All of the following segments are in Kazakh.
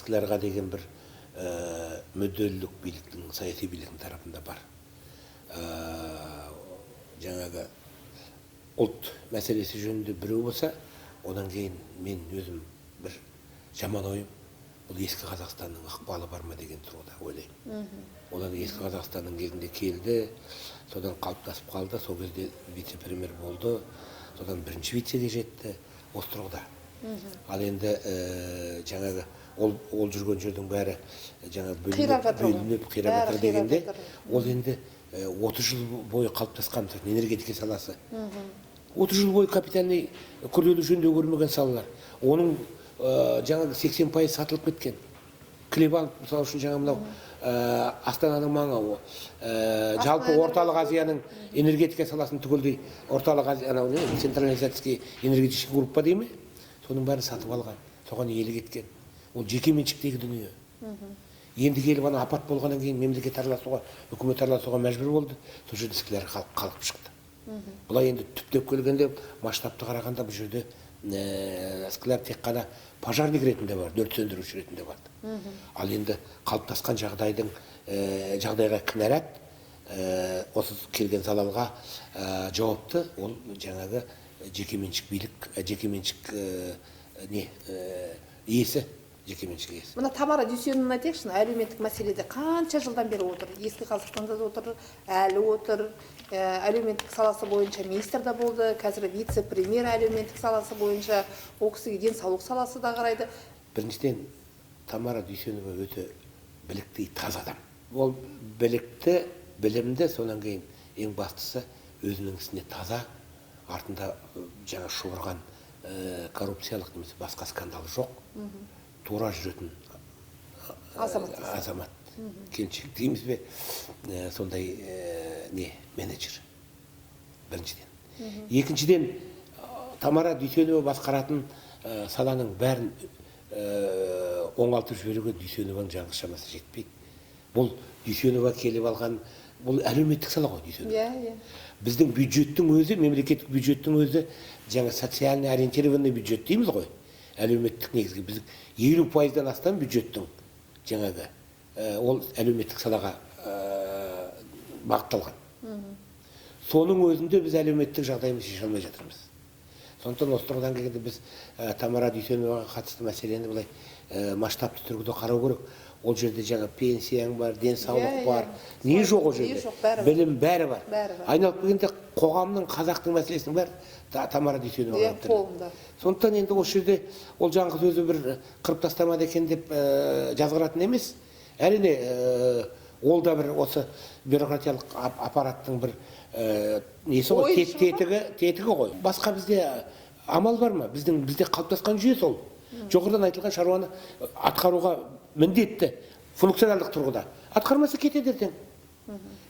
эскілерға деген бір мүдделілік биліктің, саяси биліктің тарапында бар. Жаңағы ұлт мәселесі жөнінде біреу болса, одан кейін мен өзім бір жаман ойым, бұл ескі Қазақстанның ықпалы бар ма деген тұрғыда ойлаймын. Одан ескі Қазақстанның кезінде келді, содан қалыптасып қалды, сол кезде вице-премьер болды, содан бірінші вицеге жетті, осы тұрғыда. Ал енді жаңағы ол жүрген жердің бәрі бөлініп қирап жатыр дегенде, ол енді 30 жыл бойы қалыптасқан энергетика саласы. 30 жыл бойы капитальный күрделі жөндеу көрмеген салалар. Оның жаңағы 80% сатылып кеткен. Клебанк, мысалы үшін жаңа мынау Астананың маңы, жалпы орталық Азияның энергетика саласын түгелдей орталық Азия, централизацияский энергетический группа дейме, соның бәрін сатып алған, соған иелік еткен. Ол жеке меншіктегі дүние. Енді келіп ана апат болғаннан кейін мемлекет араласуға, үкімет араласуға мәжбүр болды, сол жерде эскілер қалып шықты. Бұлай енді түптеп келгенде, масштабты қарағанда бұл жерде эскілер тек қана пожарник ретінде бар, өрт сөндіруші ретінде бар. Ал енді қалыптасқан жағдайға кінәрат, осы келген залалға жауапты, ол жаңағы жекеменшік билік, жекеменшік иесі. Мына Тамара Дүйсенованы айтайықшы, әлеуметтік мәселеде қанша жылдан бері отыр? Ескі Қазақстанда да отыр, әлі отыр. Әлеуметтік саласы бойынша министр да болды, қазір вице-премьер әлеуметтік саласы бойынша, ол кісіге денсаулық саласы да қарайды. Біріншіден, Тамара Дүйсенова өте білікті, таза адам. Ол білікті, білімді, сонан кейін ең бастысы өзінің ісіне таза, артында жаңа шұбырған коррупциялық немесе басқа скандал жоқ. Тура жүретін азамат, келіншек дейміз бе, сондай менеджер, біріншіден. Екіншіден, Тамара Дүйсенова басқаратын саланың бәрін оңалтып жіберуге Дүйсенованың жалғыз шамасы жетпейді. Бұл Дүйсенова келіп алған, бұл әлеуметтік сала ғой Дүйсенова. Біздің бюджеттің өзі, мемлекеттік бюджеттің өзі, жаңа социально ориентированный бюджет дейміз ғой. Әлеуметтік негізгі біздің 50%-дан астам бюджеттің жаңағы ол әлеуметтік салаға бағытталған. Соның өзінде біз әлеуметтік жағдайымызды шеше алмай жатырмыз. Сондықтан осы тұрғыдан келгенде біз Тамара Дүйсеноваға қатысты мәселені былай масштабты түрде қарау керек. Ол жерде жаңа пенсияң бар, денсаулық бар, не жоқ ол жерде? Білім бәрі бар. Айналып келгенде қоғамның, қазақтың мәселесінің бәрі Тамара Дүйсенова қолында. Сондықтан енді осы жерде ол жаңғыз өзі бір қырып тастамады екен деп жазғыратын емес. Әрине, ол да бір осы бюрократиялық аппараттың бір несі ғой, тетігі ғой. Басқа бізде амал бар ма? Бізде қалыптасқан жүйе сол. Жоғарыдан айтылған шаруаны атқаруға міндетті, функционалдық тұрғыда. Атқармаса кетеді ертең.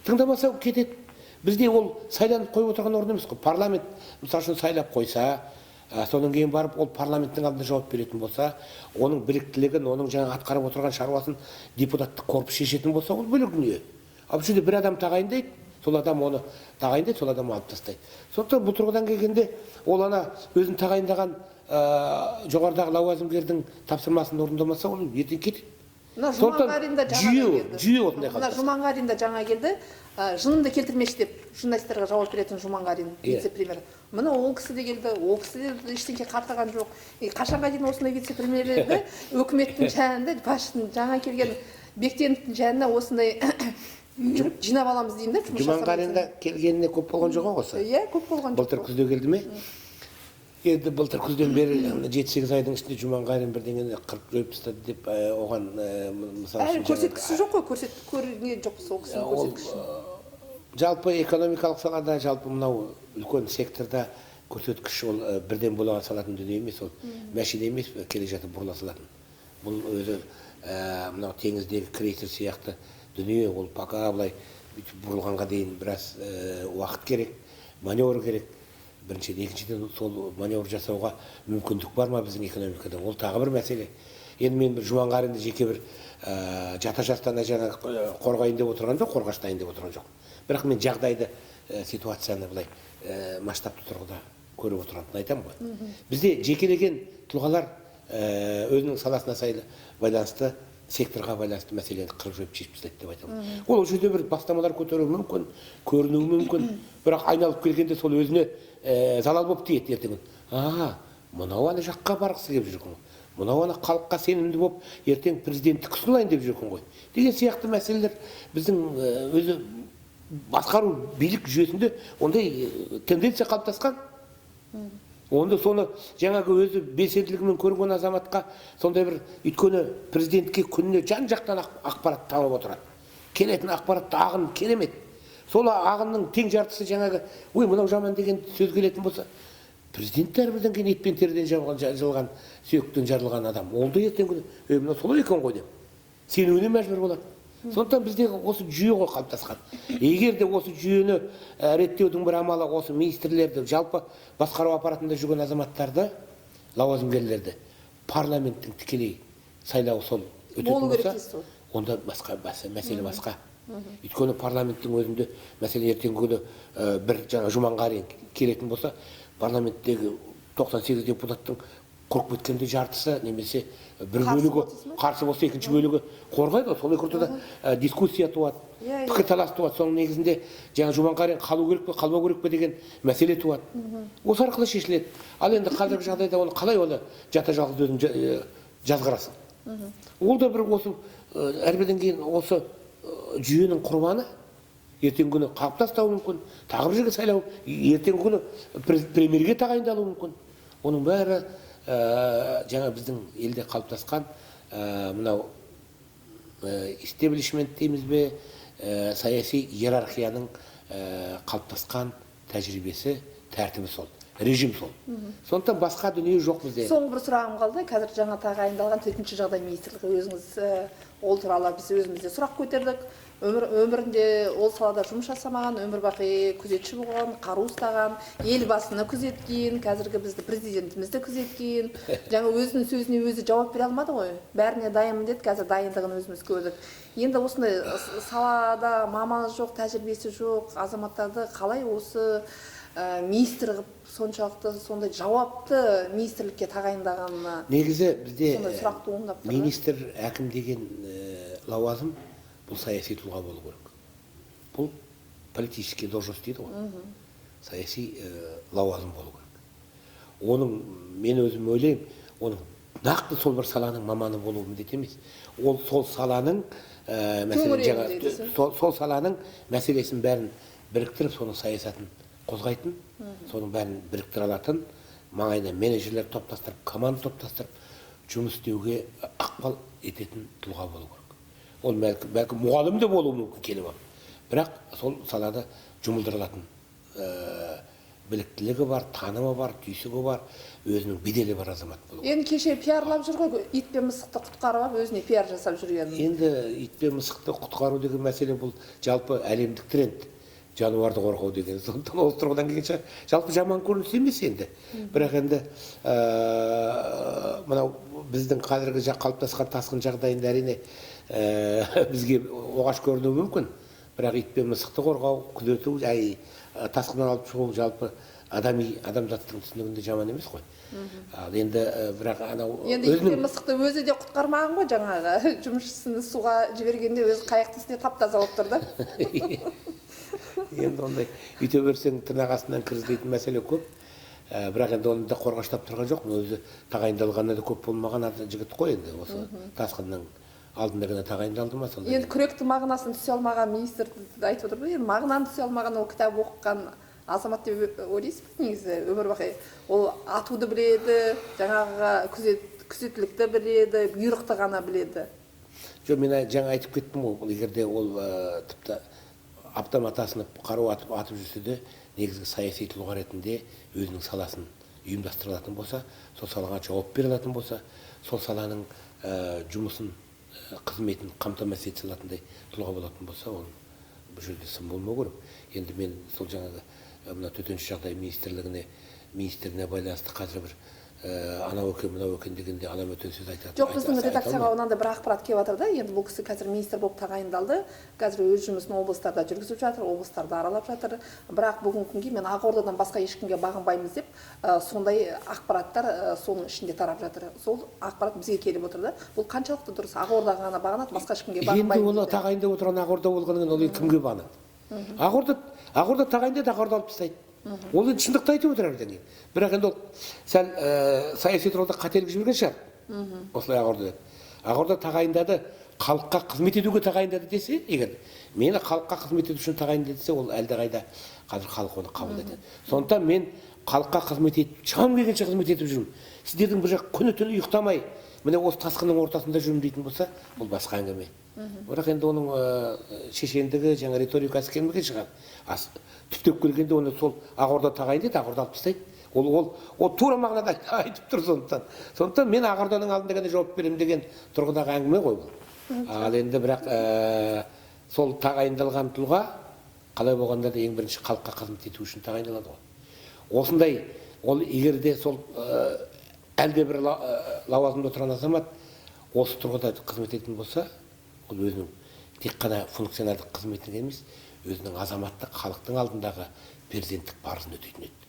Тыңдамаса кетеді. Бізде ол сайланып қойып отырған орын емес қой. Парламент, мысалы үшін сайлап қойса, содан кейін барып ол парламенттің алдында жауап беретін болса, оның біліктілігін, оның жаңа атқарып отырған шаруасын депутаттық корпус шешетін болса, ол бөлек дүние. Ал бұл жерде бір адам тағайындайды, сол адам оны тағайындайды, сол адам алып тастайды. Сондықтан бұл тұрғыдан келгенде ол ана өзін тағайындаған жоғарыдағы лауазымгердің тапсырмасын орындамаса, ол ертең кетеді. Жүйе осындай қалыптасты. Жұманғарин да жаңа келді, жынымды келтірмеші деп журналистерге жауап беретін Жұманғарин вице-премьер. Мына ол кісі де келді, ол кісі де ештеңе қартаған жоқ. Қашанға дейін осындай вице-премьерлерді өкіметтің жанында, басшының жаңа келген Бектеновтің жанына осындай жинап аламыз деймін да. Жұманғарин да келгеніне көп болған жоқ осы? Иә, көп болған жоқ. Былтыр күзде келді ме? Енді былтыр күзден бері 7-8 айдың ішінде Жұманғарин бірдеңені қырып жойып тастады деп оған мысалы көрсеткісі жоқ қой, көрген жоқ сол кісінің көрсеткіші. Жалпы экономикалық салада, жалпы мынау үлкен секторда көрсеткіш ол бірден бола салатын дүние емес, ол мәшине емес, келе жатып бұрыла салатын. Бұл өзі мынау теңіздегі крейсер сияқты дүние, ол пока былай бұрылғанға дейін біраз уақыт керек, маневр керек. Біріншіден, екіншіден сол маневр жасауға мүмкіндік бар ма біздің экономикада? Ол тағы бір мәселе. Енді мен Жұманғаринді жеке бір жата жастана жаңа қорғайын деп отырған жоқ, қорғаштайын деп отырған жоқ. Бірақ мен жағдайды, ситуацияны былай масштабты тұрғыда көріп отырғанын айтамын ғой. Бізде жекелеген тұлғалар өзінің саласына байланысты секторға байланысты мәселені қырып жойып шешіп тастайды деп айта аламын. Ол жерде бір бастамалар көтеруі мүмкін, көрінуі мүмкін, бірақ айналып келгенде сол өзіне залал болып тиеді ертең. Мынау ана жаққа барғысы келіп жүрген ғой. Мынау ана халыққа сенімді болып, ертең президенттік ұсынайын деп жүрген ғой. Деген сияқты мәселелер біздің өзі басқару билік жүйесінде ондай тенденция қалыптасқан. Онда соны жаңағы өзі белсенділігімен көрген азаматқа сондай бір, өйткені президентке күніне жан-жақтан ақпарат тауып отырады. Келетін ақпаратты ағын керемет. Сол ағынның тең жартысы жаңағы, ой, мынау жаман деген сөз келетін болса, президент әрбірден кейін етпен терден жылған, сүйектен жарылған адам. Ол да ертең күні, мынау солай екен ғой деп. Сенуіне мәжбүр болады. Сондықтан біздегі осы жүйе ғой қалыптасқан. Егер де осы жүйені реттеудің бір амалы осы министрлерді, жалпы басқару аппаратында жүрген азаматтарды, лауазымгерлерді парламенттің тікелей сайлауы сол өтетін болса, онда мәселе басқа. Өйткені парламенттің өзінде мәселе ертеңгі күні бір жаңа Жұманғарин келетін болса, парламенттегі 98 депутаттың қорқып кеткенде жартысы немесе бір бөлігі қарсы болса, екінші бөлігі қорғайды. Солай ортада дискуссия туады, пікірталас туады. Соның негізінде жаңа Жұманғарин қалу керек пе, қалмау керек пе деген мәселе туады. Осы арқылы шешіледі. Ал енді қазіргі жағдайда оны қалай жата жалғыз өзін жазғырасың? Ол да бір осы әрбірден кейін осы жүйенің құрбаны. Ертеңгі күні қалып тастауы мүмкін, тағы бір жерге сайлау, ертеңгі күні премьерге тағайындалуы мүмкін. Оның бәрі жаңа біздің елде қалыптасқан мынау истеблишмент дейміз бе, саяси иерархияның қалыптасқан тәжірибесі, тәртібі сол, режим сол. Сондықтан басқа дүние жоқ бізде. Соңғы бір сұрағым қалды. Қазір жаңа тағайындалған төтенше жағдай министрлігі, өзіңіз ол туралы біз өзімізде сұрақ көтердік. Өмірінде ол салада жұмыс жасамаған, өмір бақи күзетші болған, қару ұстаған, елбасыны күзеткен, қазіргі бізді президентімізді күзеткен. Жаңа өзінің сөзіне өзі жауап бере алмады ғой. Бәріне дайынмын деді, қазір дайындығын өзіміз көрдік. Енді осындай салада маманы жоқ, тәжірибесі жоқ азаматтарды қалай осы министр қылып соншалықты сондай жауапты министрлікке тағайындағанына негізі бізде сұрақ туындап тұр. Министр, әкім деген лауазым бұл саяси тұлға болу керек. Бұл политический должность дейді ғой. Саяси лауазым болу керек. Оның, мен өзім ойлаймын, оның нақты сол бір саланың маманы болуы міндет емес. Ол сол саланың сол саланың мәселесін бәрін біріктіріп, соның саясатын қозғайтын, соның бәрін біріктіре алатын, маңайына менеджерлер топтастырып, команда топтастырып, жұмыс істеуге ықпал ететін тұлға болу керек. Ол бәлкім мұғалім де болуы мүмкін келіп алып. Бірақ сол салада жұмылдырылатын біліктілігі бар, танымы бар, түйсігі бар, өзінің беделі бар азамат болу. Енді кеше пиарлап жүр ғой, ит пен мысықты құтқарып алып, өзіне пиар жасап жүрген. Енді ит пен мысықты құтқару деген мәселе бұл жалпы әлемдік тренд. Жануарды қорғау деген. Сондықтан осы тұрғыдан келген жалпы жаман көрініс емес енді. Бірақ енді мынау біздің қазіргі қалыптасқан тасқын жағдайында әрине бізге оғаш көрінуі мүмкін. Бірақ ит пен мысықты қорғау, күзету, тасқыннан алып шығу жалпы адамзаттың түсінігінде жаман емес қой. Ал енді бірақ анау енді ит пен мысықты өзі де құтқармаған ғой, жаңағы жұмысшысын суға жібергенде өзі қайықтың үстіне тап-таза болып тұр да. Енді ондай үйте берсең тырнақ астынан кіргізбейтін мәселе көп. Бірақ енді оны да қорғаштап тұрған жоқ. Өзі тағайындалғаны да көп болмаған жігіт қой енді. Осы тасқынның алдында ғана тағайындалды ма сонда. Енді күректің мағынасын түсе алмаған министр айтып отыр ғой. Енді мағынаны түсе алмаған ол кітап оқыған азамат деп ойлайсыз ба негізі? Өмір бақи ол атуды біледі, жаңағы күзеттілікті біледі, бұйрықты ғана біледі. Жоқ, мен жаңа айтып кеттім ғой. Егерде ол тіпті автомат асынып қару атып жүрсе де, негізгі саяси тұлға ретінде өзінің саласын ұйымдастырылатын болса, сол салаға жауап берілетін болса, сол саланың жұмысын, қызметін қамтамасыз ете алатындай тұлға болатын болса, оның бұл жерде сын болмау керек. Енді мен сол жаңағы мына төтенше жағдай министріне байланысты қазір бір анау екен мынау екен дегенде анам өтен сөз айтады. жоқ, біздің редакцияға онандай бір ақпарат келіп жатыр да. Енді бұл кісі қазір министр болып тағайындалды, қазір өз жұмысын облыстарда жүргізіп жатыр, облыстарды аралап жатыр. Бірақ бүгінгі күнге мен Ақордадан басқа ешкімге бағынбаймыз деп сондай ақпараттар соның ішінде тарап жатыр. Сол ақпарат бізге келіп отыр да. Бұл қаншалықты дұрыс? Ақордаға ғана бағынады, басқа ешкімге Енді бағынбаймыз оны дейді. тағайындап отырған Ақорда болғаннан ол кімге бағынады? Ақорда тағайындайды, Ақорда алып тастайды. Ол енді шындықты айтып отыр әрден. Бірақ енді ол сәл саяси тұрғыда қателік жіберген шығар. Осылай Ақорда тағайындады, халыққа қызмет етуге тағайындады десе, егер мені халыққа қызмет ету үшін тағайындады десе, ол әлдеқайда қазір халық оны қабыл етеді. Сондықтан мен халыққа қызмет етіп, шам келгенше қызмет етіп жүрмін. Сіздердің бір жақ күні-түні ұйықтамай, міне осы тасқынның ортасында жүрмін дейтін болса, бұл басқа әңгіме. Бірақ енді оның шешендігі, жаңа риторикасы келмеген шығар. Түптеп келгенде оны сол Ақорда тағайындайды, Ақорда алып тастайды. Ол тура мағынада айтып тұр сондықтан. Сондықтан мен Ақорданың алдында ғана жауап беремін деген тұрғыдағы әңгіме ғой бұл. Ал енді бірақ сол тағайындалған тұлға қалай болғанда да ең бірінші халыққа қызмет ету үшін тағайындалады ғой. Осындай, ол егер де сол әлде бір лауазымда отырған азамат осы тұрғыда қызмет ететін болса, ол өзінің тек қана функционалдық қызметіне емес, өзінің азаматтық халықтың алдындағы перзенттік парызын өтейтін еді.